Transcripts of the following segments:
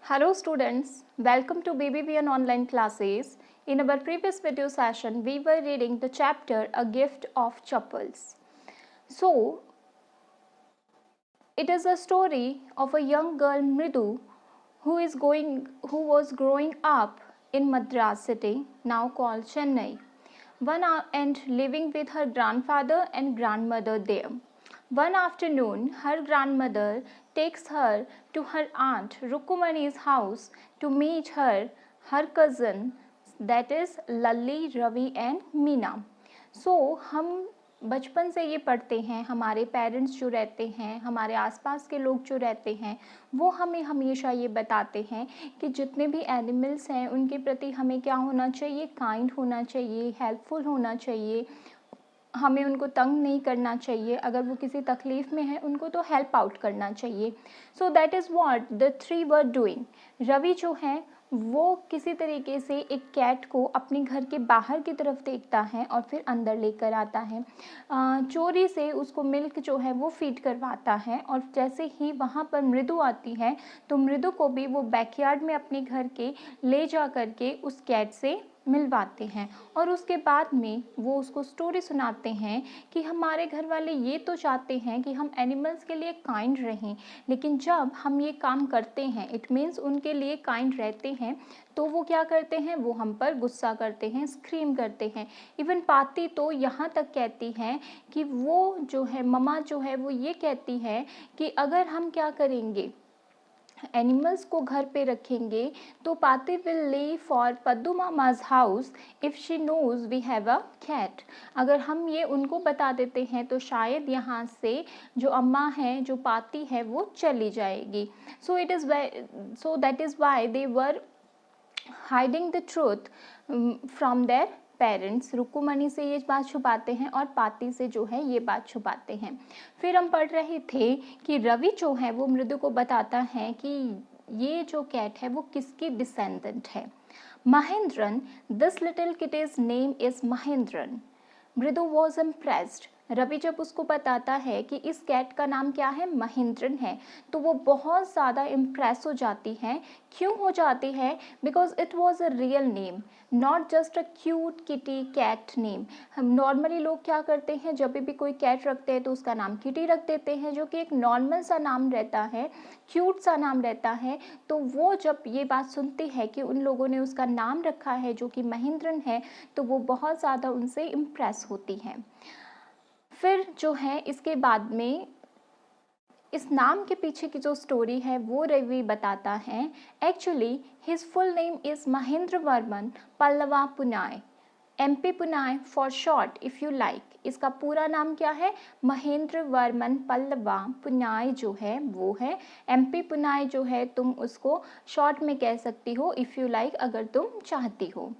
Hello students, welcome to BBBN online classes. In our previous video session, we were reading the chapter A Gift of Chappals. So, it is a story of a young girl Mridu who was growing up in Madras city, now called Chennai, and living with her grandfather and grandmother there. One afternoon, her grandmother takes her to her aunt Rukumani's house to meet her cousin, that is Lalli, Ravi and Meena. So हम बचपन से ये पढ़ते हैं, हमारे parents जो रहते हैं, हमारे आसपास के लोग जो रहते हैं, वो हमें हमेशा ये बताते हैं कि जितने भी एनिमल्स हैं उनके प्रति हमें क्या होना चाहिए, काइंड होना चाहिए, हेल्पफुल होना चाहिए, हमें उनको तंग नहीं करना चाहिए, अगर वो किसी तकलीफ़ में है उनको तो हेल्प आउट करना चाहिए. So that is what the three were doing. Ravi जो है वो किसी तरीके से एक कैट को अपने घर के बाहर की तरफ देखता है और फिर अंदर लेकर आता है. चोरी से उसको मिल्क जो है वो फीड करवाता है और जैसे ही वहाँ पर मृदु आती है तो मृदु को भी वो बैकयार्ड में अपने घर के ले जा कर के उस कैट से मिलवाते हैं और उसके बाद में वो उसको स्टोरी सुनाते हैं कि हमारे घर वाले ये तो चाहते हैं कि हम एनिमल्स के लिए काइंड रहें, लेकिन जब हम ये काम करते हैं इट मीन्स उनके लिए काइंड रहते हैं तो वो क्या करते हैं, वो हम पर गुस्सा करते हैं, स्क्रीम करते हैं. इवन पाती तो यहाँ तक कहती हैं कि वो जो है ममा जो है वो ये कहती है कि अगर हम क्या करेंगे, एनिमल्स को घर पे रखेंगे तो Pati will leave for Paddu Mama's house if she knows we have a cat. अगर हम ये उनको बता देते हैं तो शायद यहाँ से जो अम्मा है, जो पाती है, वो चली जाएगी. So that is why they were hiding the truth from their parents. Rukmini से ये बात छुपाते हैं और पाती से जो है ये बात छुपाते हैं. फिर हम पढ़ रहे थे कि रवि जो है वो मृदु को बताता है कि ये जो कैट है वो किसकी डिसेंडेंट है. Mahendran, this little kitty's name is Mahendran. मृदु वॉज इम्प्रेस्ड. रवि जब उसको बताता है कि इस कैट का नाम क्या है, महेंद्रन है, तो वो बहुत ज़्यादा इम्प्रेस हो जाती है. क्यों हो जाती है? Because it was a real name, not just a cute kitty cat name. हम नॉर्मली लोग क्या करते हैं, जब भी कोई कैट रखते हैं तो उसका नाम किटी रख देते हैं, जो कि एक नॉर्मल सा नाम रहता है, क्यूट सा नाम रहता है. तो वो जब ये बात सुनती है कि उन लोगों ने उसका नाम रखा है जो कि महेंद्रन है, तो वो बहुत ज़्यादा उनसे इम्प्रेस होती है. फिर जो है इसके बाद में इस नाम के पीछे की जो स्टोरी है वो रवि बताता है. Actually his full name is Mahendra Varman Pallava Punai, MP Punai for short if you like. इसका पूरा नाम क्या है, महेंद्र वर्मन पल्लवा पुनाय जो है वो है. MP पुनाय जो है तुम उसको शॉर्ट में कह सकती हो इफ़ यू लाइक, अगर तुम चाहती हो.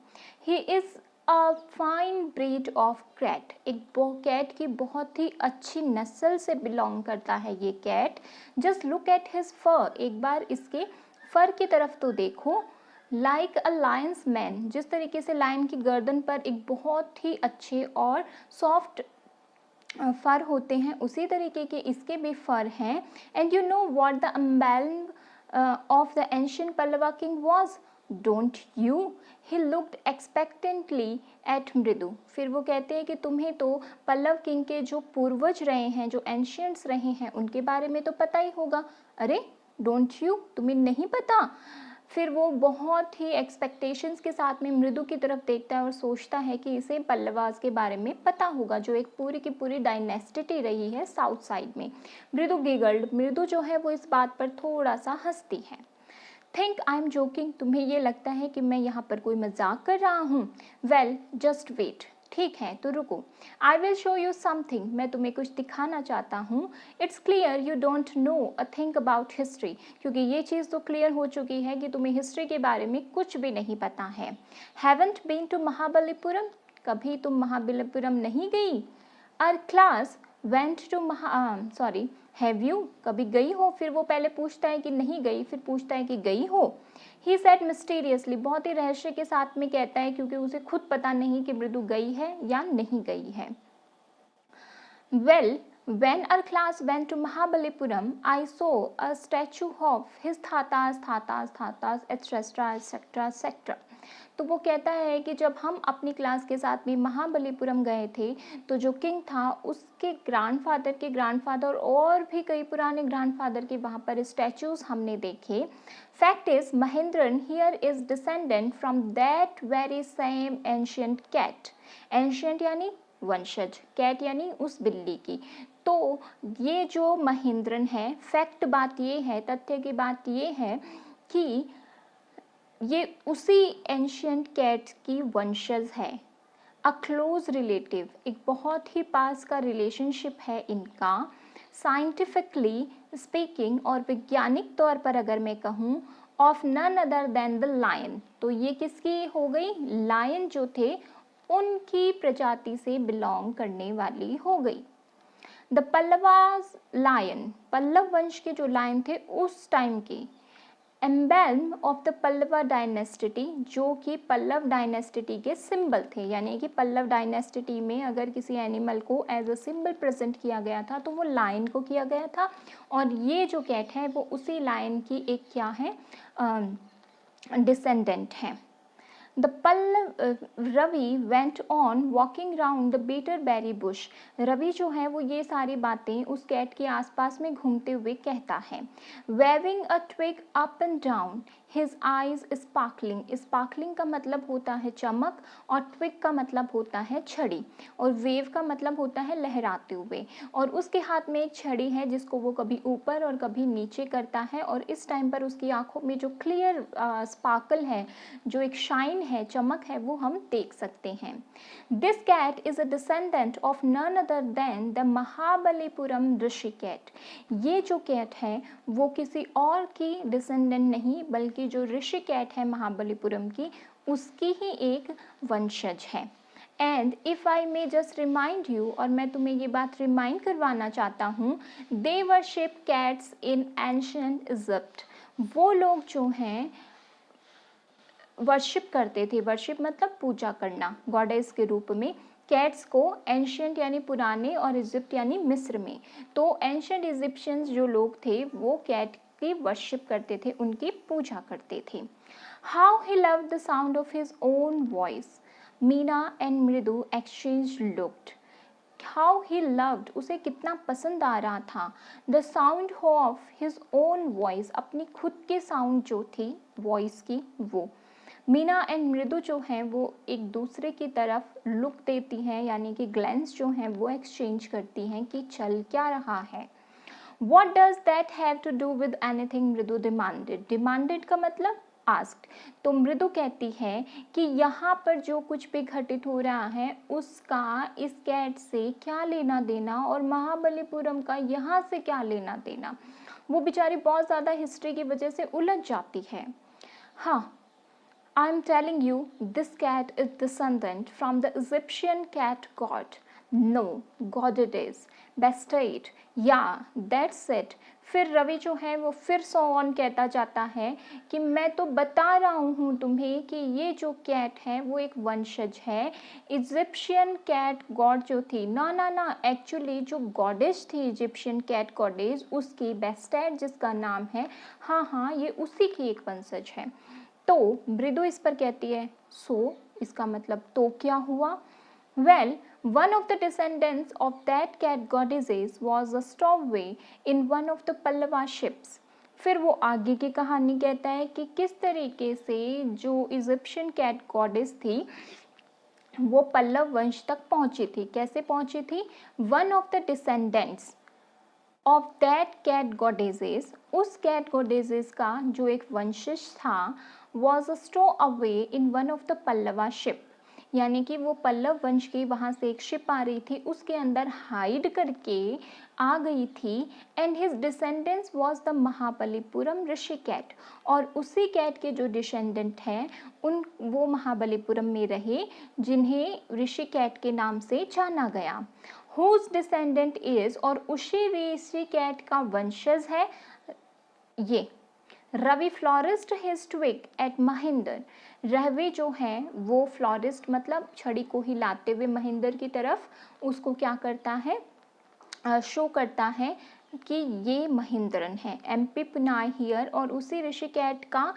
He is a fine breed of cat. एक कैट की बहुत ही अच्छी नस्ल से बिलोंग करता है ये cat. Just look at his fur. एक बार इसके फर की तरफ तो देखो. लाइक अ लायंस मैन, जिस तरीके से लायन की गर्दन पर एक बहुत ही अच्छे और सॉफ्ट फर होते हैं, उसी तरीके के इसके भी फर हैं. And you know what the emblem of the ancient Pallava king was, don't you? He looked expectantly at Mridu. फिर वो कहते हैं कि तुम्हें तो पल्लव किंग के जो पूर्वज रहे हैं, जो एंशियंट्स रहे हैं, उनके बारे में तो पता ही होगा. अरे डोंट यू, तुम्हें नहीं पता? फिर वो बहुत ही एक्सपेक्टेशंस के साथ में मृदु की तरफ देखता है और सोचता है कि इसे पल्लवास के बारे में पता होगा, जो एक पूरी की पूरी डायनेस्टी रही है साउथ साइड में. मृदु गिगल्ड. मृदु जो है वो इस बात पर थोड़ा सा हंसती है. Think I am joking. तुम्हें ये लगता है कि मैं यहाँ पर कोई मजाक कर रहा हूँ? Well just wait. ठीक है तो रुको. I will show you something. मैं तुम्हें कुछ दिखाना चाहता हूँ. It's clear you don't know a thing about history. क्योंकि ये चीज़ तो क्लियर हो चुकी है कि तुम्हें हिस्ट्री के बारे में कुछ भी नहीं पता है. Haven't been to Mahabalipuram. कभी तुम महाबलीपुरम नहीं गई? Our class went to sorry have you. कभी गई हो? फिर वो पहले पूछता है कि नहीं गई, फिर पूछता है कि गई हो. He said mysteriously. बहुत ही रहस्य के साथ में कहता है, क्योंकि उसे खुद पता नहीं कि मृदु गई है या नहीं गई है. Well When our class went to Mahabalipuram, I saw a statue of his थातास etc etc etc. तो वो कहता है कि जब हम अपनी क्लास के साथ में महाबलीपुरम गए थे तो जो किंग था उसके ग्रैंडफादर और भी कई पुराने ग्रैंडफादर के वहाँ पर स्टैचूज हमने देखे. Fact is Mahendran here is descendant from that very same ancient cat. Ancient यानी वंशज, कैट यानी उस बिल्ली की. तो ये जो महेंद्रन है, फैक्ट बात ये है, तथ्य की बात ये है कि ये उसी एंशियंट कैट की वंशज है. अ क्लोज रिलेटिव, एक बहुत ही पास का रिलेशनशिप है इनका. साइंटिफिकली स्पीकिंग, और वैज्ञानिक तौर पर अगर मैं कहूँ, of none other than the lion, तो ये किसकी हो गई? लायन जो थे उनकी प्रजाति से बिलोंग करने वाली हो गई. द पल्लवास लायन, पल्लव वंश के जो लायन थे उस टाइम के. एम्बेल्म ऑफ द पल्लवा डायनेस्टी, जो कि पल्लव डायनेस्टी के सिंबल थे. यानी कि पल्लव डायनेस्टी में अगर किसी एनिमल को एज अ सिंबल प्रेजेंट किया गया था तो वो लायन को किया गया था. और ये जो कैट है वो उसी लायन की एक क्या है, डिसेंडेंट है. The Ravi went on walking round the beetle bush. Ravi जो है वो ये सारी बातें उस कैट के आसपास में घूमते हुए कहता है. Waving a twig up and down, his eyes sparkling. Sparkling का मतलब होता है चमक और twig का मतलब होता है छड़ी और wave का मतलब होता है लहराते हुए. और उसके हाथ में एक छड़ी है जिसको वो कभी ऊपर और कभी नीचे करता है. और इस टाइम पर उसकी आंखों में जो क्लियर स्पार्कल है, जो एक शाइन है, चमक है, वो हम देख सकते हैं. This cat is a descendant of none other than the Mahabalipuram Rishi cat. ये जो कैट है वो किसी और की डिसेंडेंट नहीं बल्कि जो ऋषि कैट है महाबलीपुरम की उसकी ही एक वंशज है. And if I may just remind you, और मैं तुम्हें ये बात रिमाइंड करवाना चाहता हूँ, they worship cats in ancient Egypt. वो लोग जो हैं वर्शिप करते थे. वर्शिप मतलब पूजा करना, गॉडेस के रूप में कैट्स को एंशियंट यानी पुराने और इजिप्ट यानी मिस्र में. तो एंशियंट इजिप्शियंस जो लोग थे वो कैट की वर्शिप करते थे, उनकी पूजा करते थे. How he loved the sound of his own voice. Meena and Mridu exchange looked. How he loved, उसे कितना पसंद आ रहा था. The sound of his own voice, अपनी खुद के साउंड जो थी वॉइस की वो. मीना एंड मृदु जो हैं वो एक दूसरे की तरफ लुक देती हैं, यानी कि ग्लैंस जो हैं वो एक्सचेंज करती हैं कि चल क्या रहा है. What does that have to do with anything? मृदु डिमांडेड. डिमांडेड का मतलब आस्क्ड. तो मृदु कहती है कि यहाँ पर जो कुछ भी घटित हो रहा है उसका इस कैट से क्या लेना देना और महाबलीपुरम का यहाँ से क्या लेना देना. वो बेचारी बहुत ज़्यादा हिस्ट्री की वजह से उलझ जाती है. हाँ, I am telling you, this cat is descendant from the Egyptian cat god. No, god it is. Bastard. Yeah, that's it. फिर रवि जो है वो फिर सो ऑन कहता जाता है कि मैं तो बता रहा हूँ तुम्हें कि ये जो कैट है वो एक वंशज है. इजिप्शियन कैट गॉड जो थी, ना एक्चुअली जो गॉडेस थी इजिप्शियन कैट गॉडेस उसकी बेस्टैड जिसका नाम है, हाँ ये उसी की एक वंशज है. तो मृदु इस पर कहती है सो, इसका मतलब तो क्या हुआ. Well, one of the descendants of that cat goddesses was a stowaway in one of the Pallava ships. फिर वो आगे की कहानी कहता है कि किस तरीके से जो इजिप्शियन कैट गॉडेस थी वो पल्लव वंश तक पहुंची थी. कैसे पहुंची थी? One of the descendants of that cat goddesses, उस कैट गॉडेसेस का जो एक वंशज था, was a stowaway in one of the Pallava ship. यानी कि वो पल्लव वंश की वहाँ से एक शिप आ रही थी, उसके अंदर हाइड करके आ गई थी. And his descendants was the Mahabalipuram Rishi cat. और उसी कैट के जो डिसेंडेंट हैं उन वो महाबलीपुरम में रहे जिन्हें ऋषि कैट के नाम से जाना गया. हुज डिसेंडेंट इज, और उसी ऋषि कैट का वंशज है ये. Ravi florist his twig at Mahendra. Ravi जो है वो फ्लोरिस्ट मतलब छड़ी को हिलाते हुए महेंद्र की तरफ उसको क्या करता है, शो करता है कि ये महेंद्रन है, एमपी पुनाय हियर। और उसी ऋषिकेश का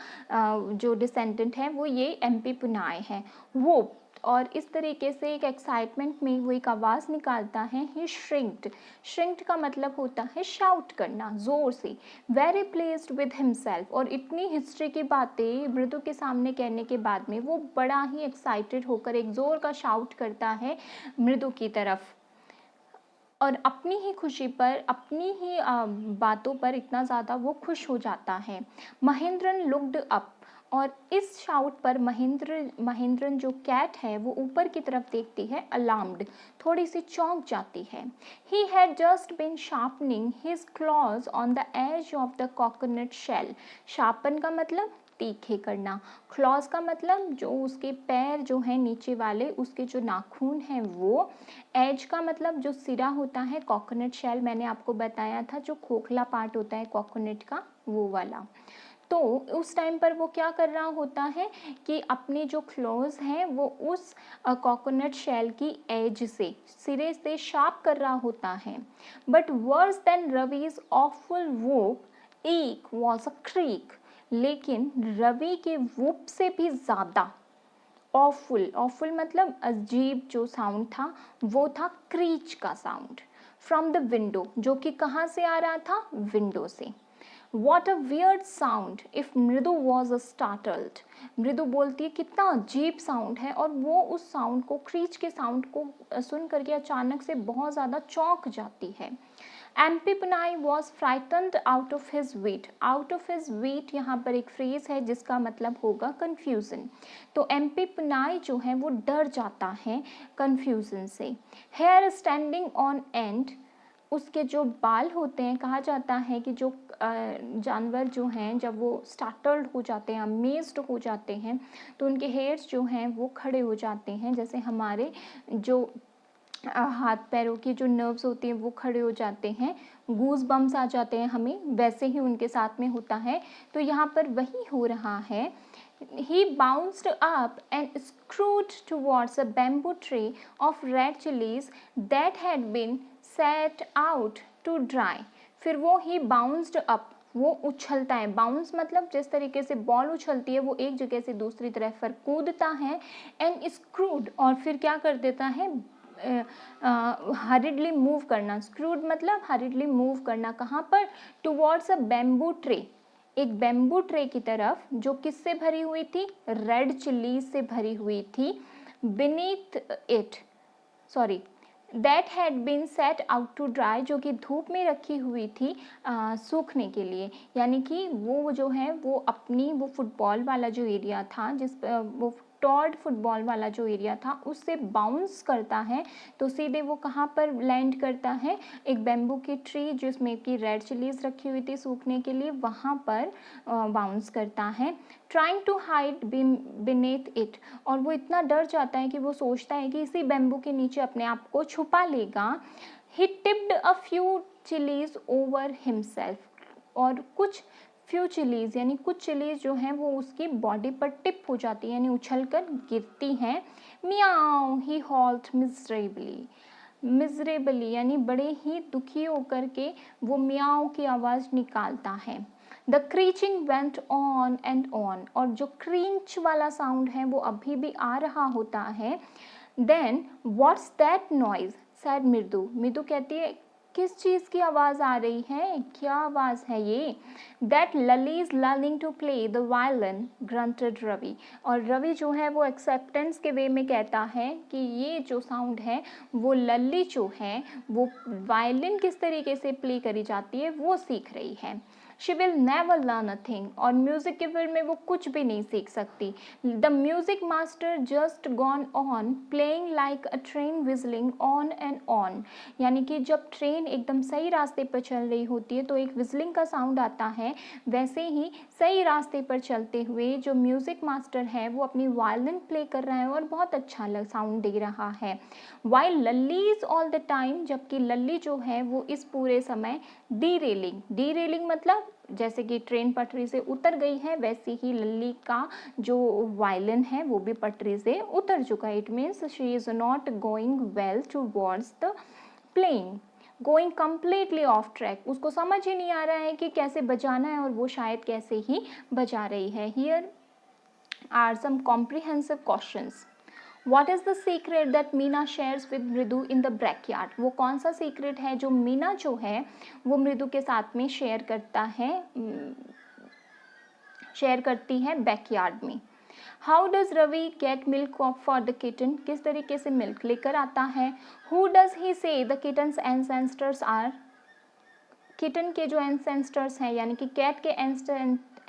जो डिसेंडेंट है वो ये एमपी पुनाय है। वो और इस तरीके से एक एक्साइटमेंट में वो एक आवाज़ निकालता है, ही श्रिंक्ड। श्रिंक्ड का मतलब होता है शाउट करना ज़ोर से। वेरी प्लेस्ड विद हिमसेल्फ, और इतनी हिस्ट्री की बातें मृदु के सामने कहने के बाद में वो बड़ा ही एक्साइटेड होकर एक ज़ोर का शाउट करता है मृदु की तरफ, और अपनी ही खुशी पर, अपनी ही बातों पर इतना ज़्यादा वो खुश हो जाता है। महेंद्रन लुक्ड अप, और इस शाउट पर महेंद्रन जो कैट है वो ऊपर की तरफ देखती है, अलार्म्ड, थोड़ी सी चौंक जाती है। He had just been sharpening his claws on the edge of the coconut shell. Sharpen का मतलब तीखे करना, क्लॉज का मतलब जो उसके पैर जो हैं नीचे वाले, उसके जो नाखून हैं वो, एज का मतलब जो सिरा होता है, कोकोनट शेल मैंने आपको बताया था जो खोखला पार्ट होता है कोकोनट का, वो वाला। तो उस टाइम पर वो क्या कर रहा होता है कि अपने जो क्लोज हैं वो उस कोकोनट शेल की एज से, सिरे से शार्प कर रहा होता है। But worse than Ravi's awful whoop एक वॉज अ क्रीक, लेकिन रवि के वूप से भी ज़्यादा ऑफुल, ऑफुल मतलब अजीब जो साउंड था वो था क्रीच का साउंड, फ्रॉम द विंडो, जो कि कहाँ से आ रहा था, विंडो से। What a weird sound if मृदु was startled। मृदु बोलती है कितना अजीब साउंड है, और वो उस साउंड को, क्रीच के साउंड को सुन करके अचानक से बहुत ज़्यादा चौंक जाती है। MP पुनाई was frightened out of his wheat. Out of his wheat यहाँ पर एक फ्रेज है जिसका मतलब होगा कन्फ्यूज़न। तो एमपी पुनाई जो है वो डर जाता है कन्फ्यूज़न से। हेयर स्टैंडिंग ऑन एंड, उसके जो बाल होते हैं, कहा जाता है कि जो जानवर जो हैं जब वो स्टार्टल्ड हो जाते हैं, अमेज्ड हो जाते हैं, तो उनके हेयर्स जो हैं वो खड़े हो जाते हैं, जैसे हमारे जो हाथ पैरों की जो नर्व्स होती हैं वो खड़े हो जाते हैं, गूज बम्स आ जाते हैं हमें, वैसे ही उनके साथ में होता है। तो यहाँ पर वही हो रहा है। He bounced up and screwed towards a bamboo tree of red chilies that had been set out to dry। फिर वो he bounced up, वो उछलता है, बाउंस मतलब जिस तरीके से बॉल उछलती है वो एक जगह से दूसरी तरफ पर कूदता है, एंड स्क्रूड, और फिर क्या कर देता है, हरिडली मूव करना, स्क्रूड मतलब हरिडली मूव करना, कहाँ पर, टुवर्ड्स अ बैम्बू ट्रे, एक बैम्बू ट्रे की तरफ, जो किससे भरी हुई थी, रेड चिल्लीज से भरी हुई थी, beneath it, sorry, that had been set out to dry, जो कि धूप में रखी हुई थी सूखने के लिए। यानी कि वो जो है वो अपनी वो फुटबॉल वाला जो एरिया था, जिस वो टॉर्ड फुटबॉल वाला जो एरिया था उससे बाउंस करता है, तो सीधे वो कहाँ पर लैंड करता है, एक बैम्बू की ट्री जिसमें कि रेड चिलीज रखी हुई थी सूखने के लिए, वहाँ पर बाउंस करता है। Trying to hide beneath it, और वो इतना डर जाता है कि वो सोचता है कि इसी बैम्बू के नीचे अपने आप को छुपा लेगा। He tipped a few chillies over himself, और कुछ फ्यू चिलीज यानी कुछ चिलीज जो हैं वो उसकी बॉडी पर टिप हो जाती है, यानी उछल कर गिरती हैं। मियाओ, ही हॉल्ट मिजरेबली, मिजरेबली यानी बड़े ही दुखी होकर के वो मियाओ की आवाज़ निकालता है। The creaking went on and on, और जो क्रींच वाला साउंड है वो अभी भी आ रहा होता है। Then what's that noise said Mridu, Mridu कहती है किस चीज़ की आवाज़ आ रही है, क्या आवाज़ है ये। That Lalli is learning to play the violin grunted Ravi, और रवि जो है वो एक्सेप्टेंस के वे में कहता है कि ये जो साउंड है वो लल्ली जो है वो वायलिन किस तरीके से प्ले करी जाती है वो सीख रही है। She will never learn a thing, और म्यूज़िक के फील्ड में वो कुछ भी नहीं सीख सकती। The music master just gone on playing like a train विजलिंग on and on, यानी कि जब ट्रेन एकदम सही रास्ते पर चल रही होती है तो एक विजलिंग का साउंड आता है, वैसे ही सही रास्ते पर चलते हुए जो म्यूज़िक मास्टर है वो अपनी वायलिन प्ले कर रहा है और बहुत अच्छा साउंड दे रहा है। While Lalli is all the time, जबकि लल्ली जो है वो इस पूरे समय डी रेलिंग मतलब जैसे कि ट्रेन पटरी से उतर गई है, वैसे ही लल्ली का जो वायलिन है वो भी पटरी से उतर चुका है। It means she is not going well towards the playing. Going completely of track, उसको समझ ही नहीं आ रहा है कि कैसे बजाना है और वो शायद कैसे ही बजा रही है। Here are some comprehensive questions. What is the secret that Meena shares with मृदु in the backyard? वो कौन सा सीक्रेट है जो मीना जो है वो मृदु के साथ में शेयर करती है बैकयार्ड में। How does Ravi get milk for the kitten? किस तरीके से मिल्क लेकर आता है। Who does he say the kitten's ancestors are? Kitten के जो एंसेस्टर्स हैं यानी कि कैट के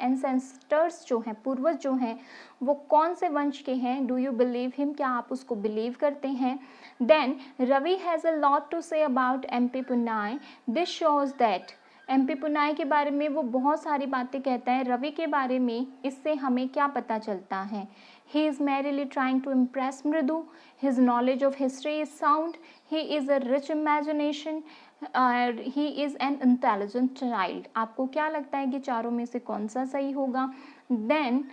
एंसेस्टर्स जो हैं, पूर्वज जो हैं, वो कौन से वंश के हैं। Do you believe him? क्या आप उसको बिलीव करते हैं। Then Ravi has a lot to say about MP Punnai. This shows that, MP Punnai के बारे में वो बहुत सारी बातें कहता है रवि के बारे में। इससे हमें क्या पता चलता है। He is merrily trying to impress Mridu. His knowledge of history is sound. He is a rich imagination. He is an intelligent child. आपको क्या लगता है कि चारों में से कौन सा सही होगा। Then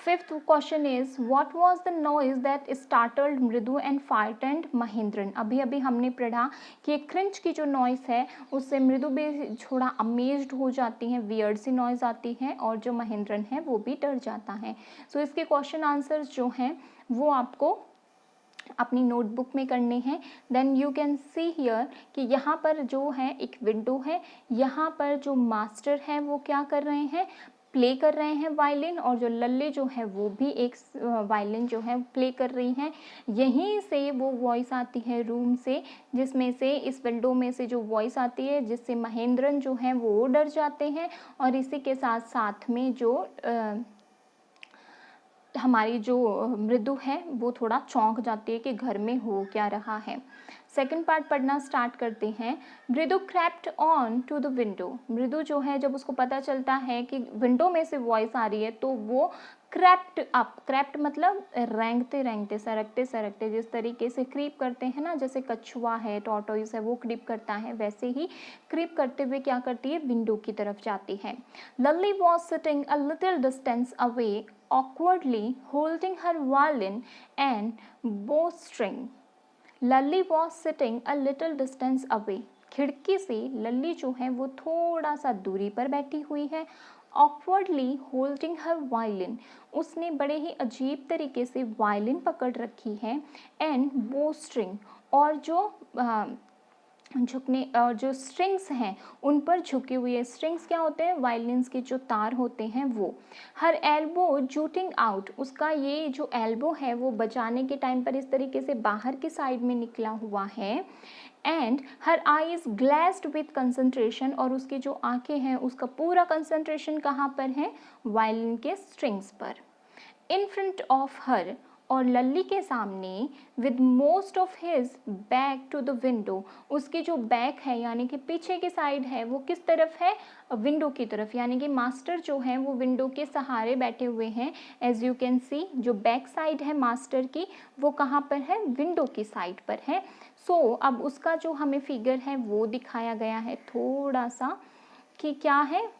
fifth question is what was the noise that startled Mridu and frightened Mahendran? अभी अभी हमने पढ़ा कि एक क्रिंच की जो नॉइस है उससे मृदु भी थोड़ा अमेज्ड हो जाती है, वियर्ड सी नॉइज आती है और जो महेंद्रन है वो भी डर जाता है। सो इसके क्वेश्चन आंसर्स जो हैं वो आपको अपनी नोटबुक में करने हैं। Then you can see here कि यहाँ पर जो है एक विंडो है, यहाँ पर जो मास्टर है वो क्या कर रहे हैं, प्ले कर रहे हैं वायलिन, और जो लल्ले जो है वो भी एक वायलिन जो है प्ले कर रही हैं। यहीं से वो वॉइस आती है रूम से, जिसमें से इस विंडो में से जो वॉइस आती है जिससे महेंद्रन जो है वो डर जाते हैं और इसी के साथ साथ में जो हमारी जो मृदु है वो थोड़ा चौंक जाती है कि घर में हो क्या रहा है। सेकंड पार्ट पढ़ना स्टार्ट करते हैं। Mridu crept on to the window. Mridu जो है जब उसको पता चलता है कि विंडो में से वॉइस आ रही है तो वो क्रेप्ट अप, क्रेप्ट मतलब रेंगते रेंगते, सरकते सरकते, जिस तरीके से क्रीप करते हैं ना, जैसे कछुआ है, टॉर्टोइस है, वो क्रीप करता है, वैसे ही क्रीप करते हुए क्या करती है, विंडो की तरफ जाती है। Lalli was sitting a little distance away awkwardly holding her violin and bowstring. Lalli was sitting a little distance away. खिड़की से लल्ली जो है वो थोड़ा सा दूरी पर बैठी हुई है। awkwardly holding her violin, उसने बड़े ही अजीब तरीके से वायलिन पकड़ रखी है। and bowstring, और जो झुकने और जो स्ट्रिंग्स हैं उन पर झुके हुए। स्ट्रिंग्स क्या होते हैं, वायलिन्स के जो तार होते हैं वो। हर एल्बो जूटिंग आउट, उसका ये जो एल्बो है वो बजाने के टाइम पर इस तरीके से बाहर की साइड में निकला हुआ है। And her eyes glazed with concentration, और उसकी जो आंखें हैं उसका पूरा कंसंट्रेशन कहाँ पर है, वायलिन के स्ट्रिंग्स पर। इन फ्रंट ऑफ हर, और लल्ली के सामने, with most of his back to the window, उसकी जो बैक है यानी कि पीछे की साइड है वो किस तरफ है, विंडो की तरफ, यानी कि मास्टर जो है वो विंडो के सहारे बैठे हुए हैं। एज यू कैन सी जो बैक साइड है मास्टर की वो कहाँ पर है, विंडो की साइड पर है। सो अब उसका जो हमें फिगर है वो दिखाया गया है थोड़ा सा कि क्या है,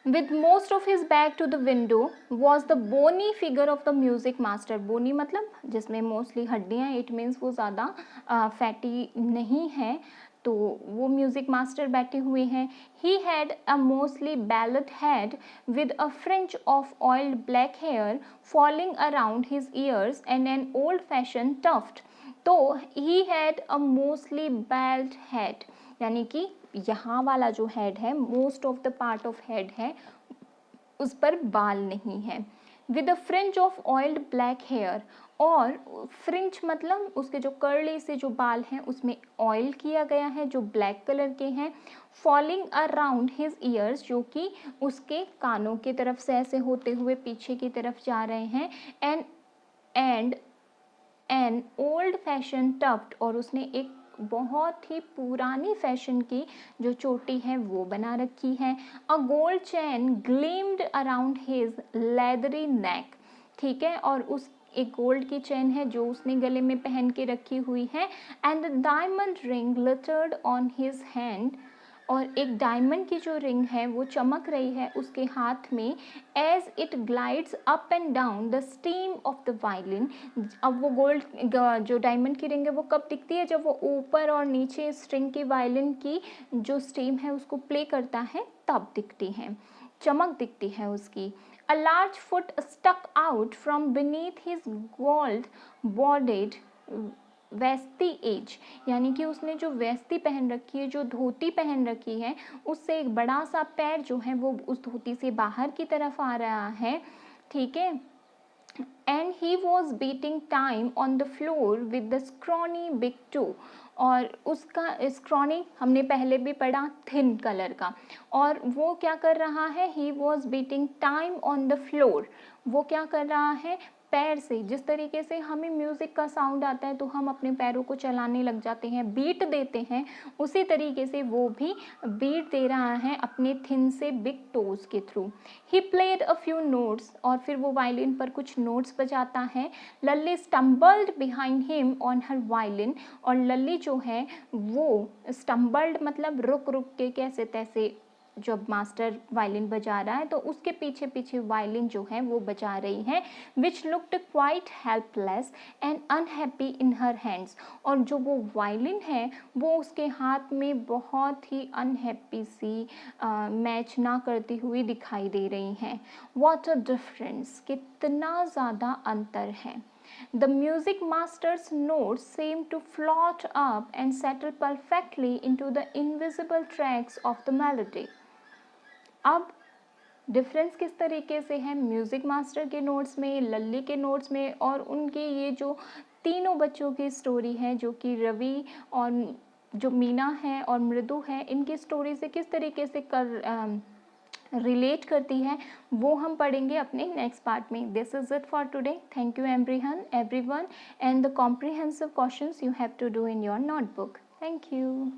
with most of his back to the window was the bony figure of the music master. bony मतलब जिसमें मोस्टली हड्डियाँ, इट मीन्स वो ज़्यादा फैटी नहीं है, तो वो म्यूज़िक मास्टर बैठे हुए हैं। He had a mostly bald head with a fringe of oiled black hair falling around his ears and an old fashion tuft. तो he had a mostly bald head, यानी कि यहाँ वाला जो हेड है, most of the part of head है, उस पर बाल नहीं है। With a fringe of oiled black hair, और फ्रिंज मतलब उसके जो कर्ली से जो बाल हैं उसमें ऑयल किया गया है जो ब्लैक कलर के हैं। फॉलिंग अराउंड हिज ईयर्स, जो कि उसके कानों की तरफ से ऐसे होते हुए पीछे की तरफ जा रहे हैं। And an old fashion tuft, और उसने एक बहुत ही पुरानी फैशन की जो चोटी है वो बना रखी है। A gold chain gleamed around his leathery neck, ठीक है, और उस एक गोल्ड की चैन है जो उसने गले में पहन के रखी हुई है। And the diamond ring glittered on his hand, और एक डायमंड की जो रिंग है वो चमक रही है उसके हाथ में। As it glides up and down the steam of the violin. अब वो गोल्ड जो डायमंड की रिंग है वो कब दिखती है, जब वो ऊपर और नीचे स्ट्रिंग की वायलिन की जो स्टीम है उसको प्ले करता है तब दिखती है, चमक दिखती है उसकी। A large foot stuck out from beneath his gold bordered veshti edge, यानी कि उसने जो वैस्ती पहन रखी है, जो धोती पहन रखी है, उससे एक बड़ा सा पैर जो है वो उस धोती से बाहर की तरफ आ रहा है। ठीक है। And he was beating time on the floor with the scrawny big toe. और उसका स्क्रॉनी हमने पहले भी पढ़ा, थिन कलर का। और वो क्या कर रहा है, ही was beating time on the floor. वो क्या कर रहा है, पैर से, जिस तरीके से हमें म्यूज़िक का साउंड आता है तो हम अपने पैरों को चलाने लग जाते हैं, बीट देते हैं, उसी तरीके से वो भी बीट दे रहा है अपने थिन से बिग टोज के through. He played a few notes, और फिर वो वायलिन पर कुछ नोट्स बजाता है। Lalli stumbled behind him on her violin, और लल्ली जो है वो स्टम्बल्ड मतलब रुक रुक के कैसे तैसे, जब मास्टर वायलिन बजा रहा है तो उसके पीछे पीछे वायलिन जो है वो बजा रही है। Which looked quite helpless and unhappy in her hands, और जो वो वायलिन है वो उसके हाथ में बहुत ही अनहैप्पी सी मैच ना करती हुई दिखाई दे रही हैं। व्हाट अ डिफरेंस, कितना ज़्यादा अंतर है। The music master's notes seem to float up and settle perfectly into the invisible tracks of the melody. अब डिफरेंस किस तरीके से है म्यूज़िक मास्टर के नोट्स में, लल्ली के नोट्स में, और उनके ये जो तीनों बच्चों की स्टोरी है, जो कि रवि और जो मीना है और मृदु है, इनकी स्टोरी से किस तरीके से रिलेट करती है, वो हम पढ़ेंगे अपने नेक्स्ट पार्ट में। This is it for today. Thank you everyone and the comprehensive questions you have to do in your notebook. Thank you.